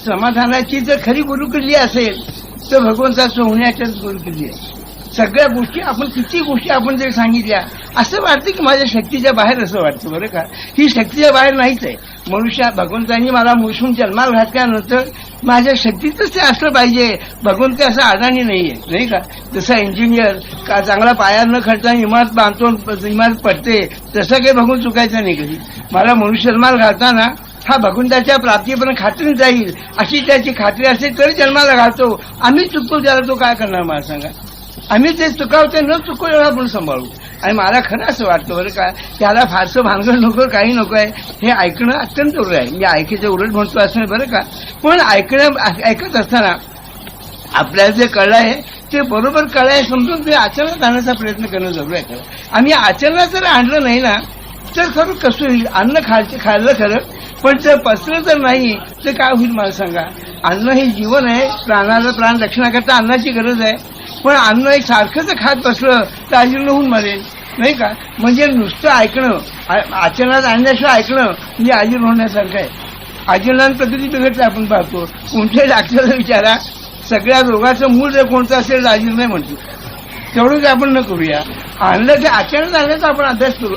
समाधानाची जर खरी गुरुकिल्ली असेल तर भगवंताचं होण्याच्याच गुरुकिल्ली आहे. सगळ्या गोष्टी आपण किती गोष्टी आपण जर सांगितल्या असं वाटतं की माझ्या शक्तीच्या बाहेर असं वाटतं बरं का. ही शक्तीच्या बाहेर नाहीच आहे. मनुष्या भगवंतांनी मला मूळशून जन्माला घातल्यानंतर माझ्या शक्तीतच ते असलं पाहिजे. भगवंत असं अडाणी नाहीये नाही का. जसा इंजिनियर का चांगला पाया न खर्चा इमारत बांधतो इमारत पडते तसं काही बघून चुकायचं नाही कधी. मला मनुष्य जन्माला घालताना हा भगवंताच्या प्राप्तीपर्यंत खात्री जाईल अशी त्याची खात्री असेल तर जन्माला घालतो. आम्ही चुकतो त्याला तो काय करणार मला सांगा. आम्ही ते चुकावते न चुकवलं आपण सांभाळू. आणि मला खरं असं वाटतं बरं का त्याला फारसं भानगड नको काही नको आहे. हे ऐकणं अत्यंत जरूर आहे. मी ऐकायचं उलट म्हणतो असं नाही बरं का. पण ऐकत असताना आपल्याला जे कळलं आहे ते बरोबर कळलं आहे समजून ते आचरणात आणण्याचा प्रयत्न करणं जरूर आहे. खरं आम्ही आचरणात जर आणलं नाही ना तर खरं कसं होईल. अन्न खाल्लं खरं पण जर पचलं तर नाही तर काय होईल मला सांगा. अन्न हे जीवन आहे. प्राणाला प्राण रक्षणाकरता अन्नाची गरज आहे. पण अन्न एक सारखं जर खात बसलं तर अजीर्ण होऊन मरेल नाही का. म्हणजे नुसतं ऐकणं आचरणात आणण्याशिवाय ऐकणं म्हणजे अजीर्ण होण्यासारखं आहे. अजीर्णानं प्रकृती बिघडते आपण पाहतो. कोणत्याही डॉक्टरला विचारा सगळ्या रोगाचं मूळ जर कोणतं असेल तर अजीर्ण म्हणतो. तेवढंच आपण न करूया. आणलं ते आचरणात आणण्याचा आपण अभ्यास करू.